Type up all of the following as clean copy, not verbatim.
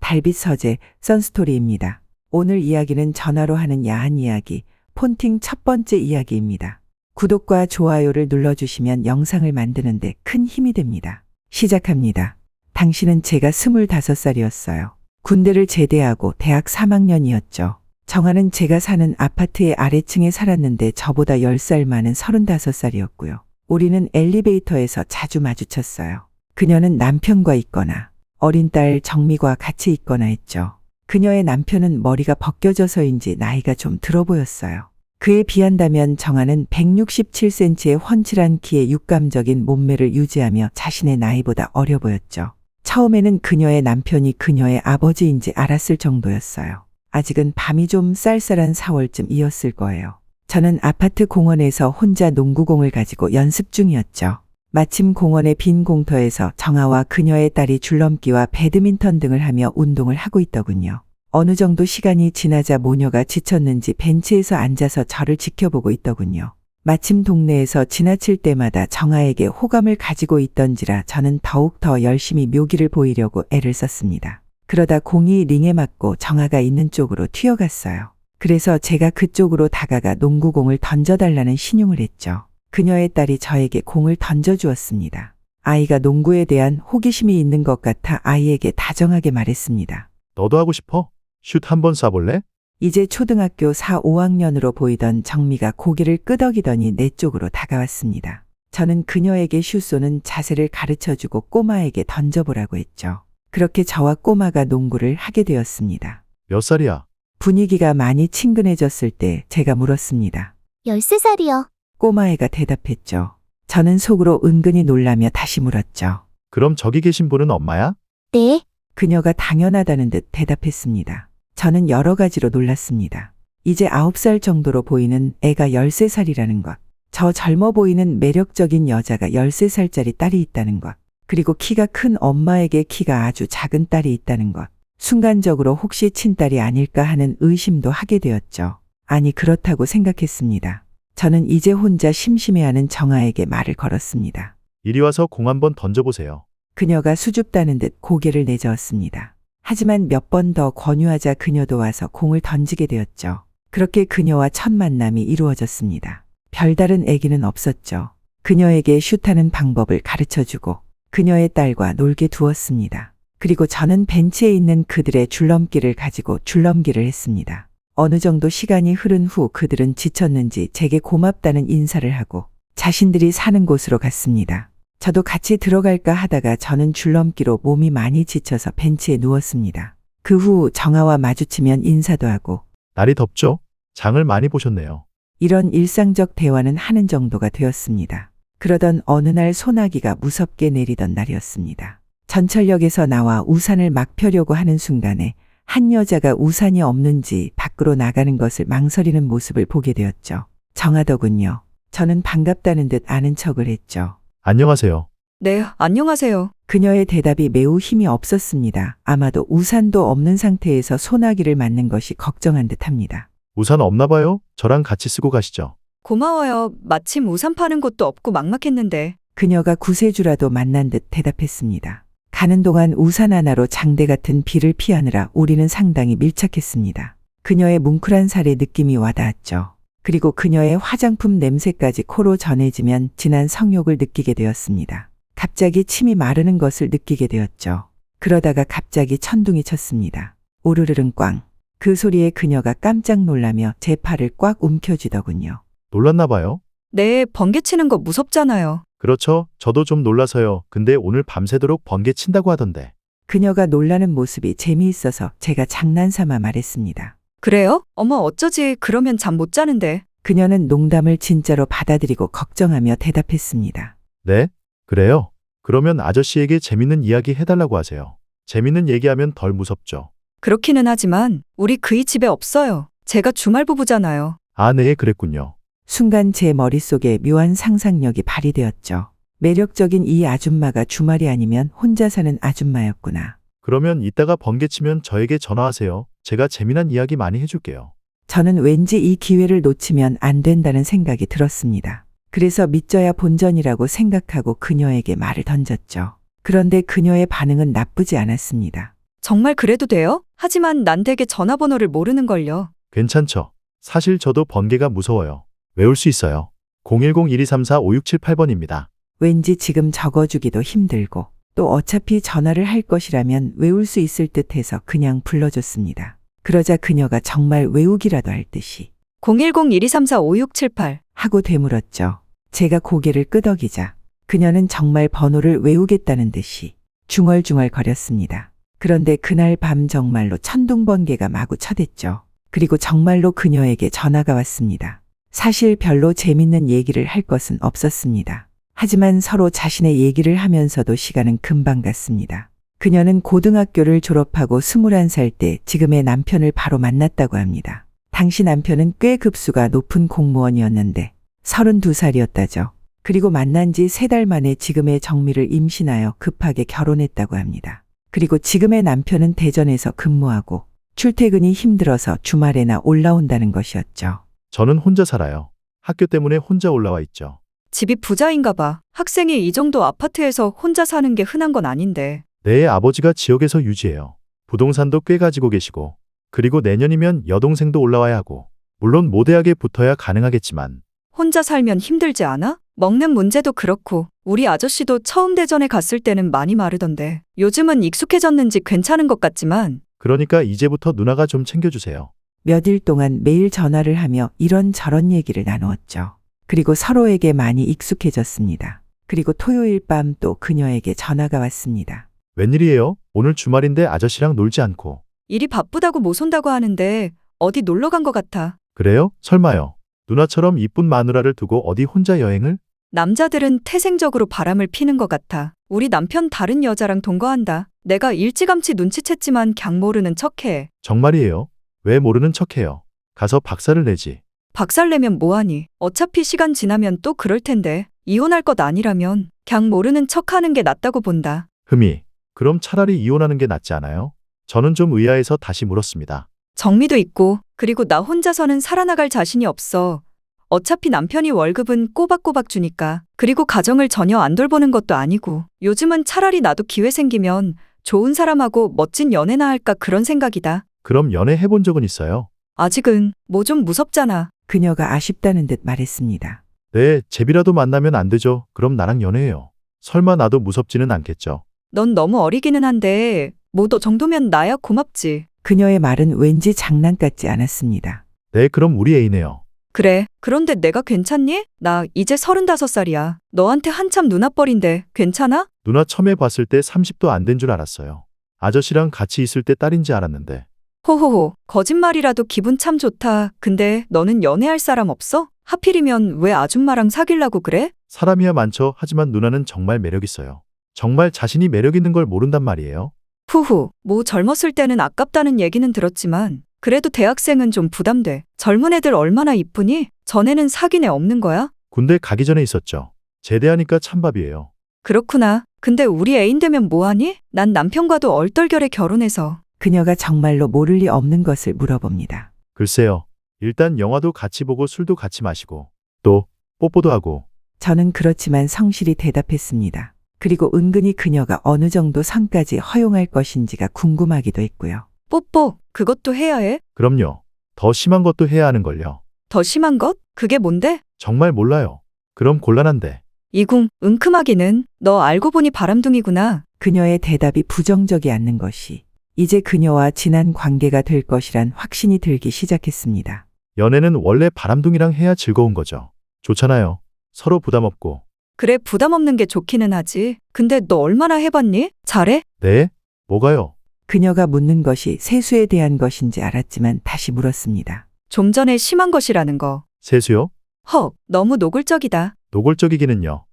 달빛 서재 선스토리입니다. 오늘 이야기는 전화로 하는 야한 이야기, 폰팅 첫 번째 이야기입니다. 구독과 좋아요를 눌러주시면 영상을 만드는데 큰 힘이 됩니다. 시작합니다. 당신은 제가 25살이었어요. 군대를 제대하고 대학 3학년이었죠. 정아는 제가 사는 아파트의 아래층에 살았는데 저보다 10살 많은 35살이었고요. 우리는 엘리베이터에서 자주 마주쳤어요. 그녀는 남편과 있거나 어린 딸 정미과 같이 있거나 했죠. 그녀의 남편은 머리가 벗겨져서인지 나이가 좀 들어 보였어요. 그에 비한다면 정아는 167cm의 훤칠한 키에 육감적인 몸매를 유지하며 자신의 나이보다 어려 보였죠. 처음에는 그녀의 남편이 그녀의 아버지인지 알았을 정도였어요. 아직은 밤이 좀 쌀쌀한 4월쯤이었을 거예요. 저는 아파트 공원에서 혼자 농구공을 가지고 연습 중이었죠. 마침 공원의 빈 공터에서 정아와 그녀의 딸이 줄넘기와 배드민턴 등을 하며 운동을 하고 있더군요. 어느 정도 시간이 지나자 모녀가 지쳤는지 벤치에서 앉아서 저를 지켜보고 있더군요. 마침 동네에서 지나칠 때마다 정아에게 호감을 가지고 있던지라 저는 더욱 더 열심히 묘기를 보이려고 애를 썼습니다. 그러다 공이 링에 맞고 정아가 있는 쪽으로 튀어갔어요. 그래서 제가 그쪽으로 다가가 농구공을 던져달라는 신용을 했죠. 그녀의 딸이 저에게 공을 던져주었습니다. 아이가 농구에 대한 호기심이 있는 것 같아 아이에게 다정하게 말했습니다. 너도 하고 싶어? 슛 한번 쏴볼래? 이제 초등학교 4, 5학년으로 보이던 정미가 고개를 끄덕이더니 내 쪽으로 다가왔습니다. 저는 그녀에게 슛 쏘는 자세를 가르쳐주고 꼬마에게 던져보라고 했죠. 그렇게 저와 꼬마가 농구를 하게 되었습니다. 몇 살이야? 분위기가 많이 친근해졌을 때 제가 물었습니다. 13살이요. 꼬마애가 대답했죠. 저는 속으로 은근히 놀라며 다시 물었죠. 그럼 저기 계신 분은 엄마야? 네. 그녀가 당연하다는 듯 대답했습니다. 저는 여러 가지로 놀랐습니다. 이제 9살 정도로 보이는 애가 13살이라는 것. 저 젊어 보이는 매력적인 여자가 13살짜리 딸이 있다는 것. 그리고 키가 큰 엄마에게 키가 아주 작은 딸이 있다는 것. 순간적으로 혹시 친딸이 아닐까 하는 의심도 하게 되었죠. 아니 그렇다고 생각했습니다. 저는 이제 혼자 심심해하는 정아에게 말을 걸었습니다. 이리 와서 공 한번 던져보세요. 그녀가 수줍다는 듯 고개를 내저었습니다. 하지만 몇 번 더 권유하자 그녀도 와서 공을 던지게 되었죠. 그렇게 그녀와 첫 만남이 이루어졌습니다. 별다른 애기는 없었죠. 그녀에게 슛하는 방법을 가르쳐주고 그녀의 딸과 놀게 두었습니다. 그리고 저는 벤치에 있는 그들의 줄넘기를 가지고 줄넘기를 했습니다. 어느 정도 시간이 흐른 후 그들은 지쳤는지 제게 고맙다는 인사를 하고 자신들이 사는 곳으로 갔습니다. 저도 같이 들어갈까 하다가 저는 줄넘기로 몸이 많이 지쳐서 벤치에 누웠습니다. 그 후 정아와 마주치면 인사도 하고 날이 덥죠? 장을 많이 보셨네요. 이런 일상적 대화는 하는 정도가 되었습니다. 그러던 어느 날 소나기가 무섭게 내리던 날이었습니다. 전철역에서 나와 우산을 막 펴려고 하는 순간에 한 여자가 우산이 없는지 밖으로 나가는 것을 망설이는 모습을 보게 되었죠. 정하더군요. 저는 반갑다는 듯 아는 척을 했죠. 안녕하세요. 네, 안녕하세요. 그녀의 대답이 매우 힘이 없었습니다. 아마도 우산도 없는 상태에서 소나기를 맞는 것이 걱정한 듯합니다. 우산 없나 봐요? 저랑 같이 쓰고 가시죠. 고마워요. 마침 우산 파는 곳도 없고 막막했는데. 그녀가 구세주라도 만난 듯 대답했습니다. 가는 동안 우산 하나로 장대 같은 비를 피하느라 우리는 상당히 밀착했습니다. 그녀의 뭉클한 살의 느낌이 와닿았죠. 그리고 그녀의 화장품 냄새까지 코로 전해지면 진한 성욕을 느끼게 되었습니다. 갑자기 침이 마르는 것을 느끼게 되었죠. 그러다가 갑자기 천둥이 쳤습니다. 오르르릉 꽝. 그 소리에 그녀가 깜짝 놀라며 제 팔을 꽉 움켜쥐더군요. 놀랐나 봐요? 네, 번개 치는 거 무섭잖아요. 그렇죠. 저도 좀 놀라서요. 근데 오늘 밤새도록 번개 친다고 하던데. 그녀가 놀라는 모습이 재미있어서 제가 장난삼아 말했습니다. 그래요? 어머 어쩌지 그러면 잠 못 자는데. 그녀는 농담을 진짜로 받아들이고 걱정하며 대답했습니다. 네? 그래요? 그러면 아저씨에게 재밌는 이야기 해달라고 하세요. 재밌는 얘기하면 덜 무섭죠. 그렇기는 하지만 우리 그이 집에 없어요. 제가 주말부부잖아요. 아, 네, 그랬군요. 순간 제 머릿속에 묘한 상상력이 발휘되었죠. 매력적인 이 아줌마가 주말이 아니면 혼자 사는 아줌마였구나. 그러면 이따가 번개 치면 저에게 전화하세요. 제가 재미난 이야기 많이 해줄게요. 저는 왠지 이 기회를 놓치면 안 된다는 생각이 들었습니다. 그래서 믿져야 본전이라고 생각하고 그녀에게 말을 던졌죠. 그런데 그녀의 반응은 나쁘지 않았습니다. 정말 그래도 돼요? 하지만 난 댁의 전화번호를 모르는걸요. 괜찮죠? 사실 저도 번개가 무서워요. 외울 수 있어요. 010-1234-5678번입니다. 왠지 지금 적어주기도 힘들고 또 어차피 전화를 할 것이라면 외울 수 있을 듯해서 그냥 불러줬습니다. 그러자 그녀가 정말 외우기라도 할 듯이 010-1234-5678. 하고 되물었죠. 제가 고개를 끄덕이자 그녀는 정말 번호를 외우겠다는 듯이 중얼중얼 거렸습니다. 그런데 그날 밤 정말로 천둥번개가 마구 쳐댔죠. 그리고 정말로 그녀에게 전화가 왔습니다. 사실 별로 재밌는 얘기를 할 것은 없었습니다. 하지만 서로 자신의 얘기를 하면서도 시간은 금방 갔습니다. 그녀는 고등학교를 졸업하고 21살 때 지금의 남편을 바로 만났다고 합니다. 당시 남편은 꽤 급수가 높은 공무원이었는데 32살이었다죠. 그리고 만난 지 3달 만에 지금의 정미를 임신하여 급하게 결혼했다고 합니다. 그리고 지금의 남편은 대전에서 근무하고 출퇴근이 힘들어서 주말에나 올라온다는 것이었죠. 저는 혼자 살아요. 학교 때문에 혼자 올라와 있죠. 집이 부자인가 봐. 학생이 이 정도 아파트에서 혼자 사는 게 흔한 건 아닌데. 내 아버지가 지역에서 유지해요. 부동산도 꽤 가지고 계시고, 그리고 내년이면 여동생도 올라와야 하고, 물론 모대학에 붙어야 가능하겠지만, 혼자 살면 힘들지 않아? 먹는 문제도 그렇고 우리 아저씨도 처음 대전에 갔을 때는 많이 마르던데 요즘은 익숙해졌는지 괜찮은 것 같지만 그러니까 이제부터 누나가 좀 챙겨주세요. 몇 일 동안 매일 전화를 하며 이런저런 얘기를 나누었죠. 그리고 서로에게 많이 익숙해졌습니다. 그리고 토요일 밤 또 그녀에게 전화가 왔습니다. 웬일이에요? 오늘 주말인데 아저씨랑 놀지 않고. 일이 바쁘다고 못 온다고 하는데 어디 놀러 간 것 같아. 그래요? 설마요. 누나처럼 이쁜 마누라를 두고 어디 혼자 여행을? 남자들은 태생적으로 바람을 피는 것 같아. 우리 남편 다른 여자랑 동거한다. 내가 일찌감치 눈치챘지만 강 모르는 척해. 정말이에요? 왜 모르는 척해요? 가서 박살을 내지. 박살내면 뭐하니? 어차피 시간 지나면 또 그럴 텐데. 이혼할 것 아니라면 강 모르는 척하는 게 낫다고 본다. 흠이. 그럼 차라리 이혼하는 게 낫지 않아요? 저는 좀 의아해서 다시 물었습니다. 정미도 있고 그리고 나 혼자서는 살아나갈 자신이 없어. 어차피 남편이 월급은 꼬박꼬박 주니까. 그리고 가정을 전혀 안 돌보는 것도 아니고. 요즘은 차라리 나도 기회 생기면 좋은 사람하고 멋진 연애나 할까 그런 생각이다. 그럼 연애 해본 적은 있어요? 아직은 뭐 좀 무섭잖아. 그녀가 아쉽다는 듯 말했습니다. 네, 제비라도 만나면 안 되죠. 그럼 나랑 연애해요. 설마 나도 무섭지는 않겠죠. 넌 너무 어리기는 한데 뭐 너 정도면 나야 고맙지. 그녀의 말은 왠지 장난 같지 않았습니다. 네, 그럼 우리 애인해요. 그래. 그런데 내가 괜찮니? 나 이제 35살이야. 너한테 한참 누나뻘인데 괜찮아? 누나 처음에 봤을 때 30도 안 된 줄 알았어요. 아저씨랑 같이 있을 때 딸인지 알았는데. 호호호. 거짓말이라도 기분 참 좋다. 근데 너는 연애할 사람 없어? 하필이면 왜 아줌마랑 사귀려고 그래? 사람이야 많죠. 하지만 누나는 정말 매력 있어요. 정말 자신이 매력 있는 걸 모른단 말이에요. 후후. 뭐 젊었을 때는 아깝다는 얘기는 들었지만 그래도 대학생은 좀 부담돼. 젊은 애들 얼마나 이쁘니? 전에는 사귄 애 없는 거야? 군대 가기 전에 있었죠. 제대하니까 찬밥이에요. 그렇구나. 근데 우리 애인 되면 뭐하니? 난 남편과도 얼떨결에 결혼해서. 그녀가 정말로 모를 리 없는 것을 물어봅니다. 글쎄요. 일단 영화도 같이 보고 술도 같이 마시고 또 뽀뽀도 하고. 저는 그렇지만 성실히 대답했습니다. 그리고 은근히 그녀가 어느 정도 선까지 허용할 것인지가 궁금하기도 했고요. 뽀뽀. 그것도 해야 해? 그럼요. 더 심한 것도 해야 하는걸요. 더 심한 것? 그게 뭔데? 정말 몰라요. 그럼 곤란한데. 이궁, 은큼하기는. 너 알고 보니 바람둥이구나. 그녀의 대답이 부정적이 않는 것이 이제 그녀와 진한 관계가 될 것이란 확신이 들기 시작했습니다. 연애는 원래 바람둥이랑 해야 즐거운 거죠. 좋잖아요. 서로 부담 없고. 그래, 부담 없는 게 좋기는 하지. 근데 너 얼마나 해봤니? 잘해? 네? 뭐가요? 그녀가 묻는 것이 세수에 대한 것인지 알았지만 다시 물었습니다. 좀 전에 심한 것이라는 거. 세수요? 헉, 너무 노골적이다. 노골적이기는요.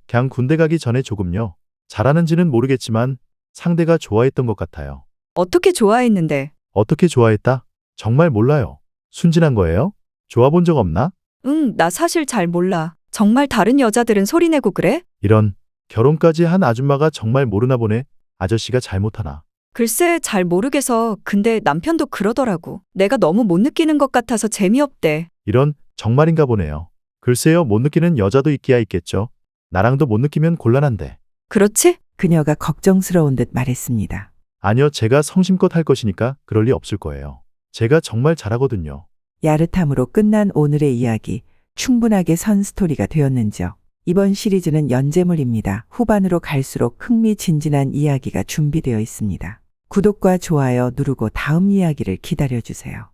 그냥 군대 가기 전에 조금요. 잘하는지는 모르겠지만 상대가 좋아했던 것 같아요. 어떻게 좋아했는데? 어떻게 좋아했다? 정말 몰라요. 순진한 거예요? 좋아 본 적 없나? 응, 나 사실 잘 몰라. 정말 다른 여자들은 소리내고 그래? 이런 결혼까지 한 아줌마가 정말 모르나 보네. 아저씨가 잘못하나. 글쎄, 잘 모르겠어. 근데 남편도 그러더라고. 내가 너무 못 느끼는 것 같아서 재미없대. 이런 정말인가 보네요. 글쎄요, 못 느끼는 여자도 있기야 있겠죠. 나랑도 못 느끼면 곤란한데. 그렇지? 그녀가 걱정스러운 듯 말했습니다. 아니요, 제가 성심껏 할 것이니까 그럴 리 없을 거예요. 제가 정말 잘하거든요. 야릇함으로 끝난 오늘의 이야기, 충분하게 선 스토리가 되었는지요? 이번 시리즈는 연재물입니다. 후반으로 갈수록 흥미진진한 이야기가 준비되어 있습니다. 구독과 좋아요 누르고 다음 이야기를 기다려주세요.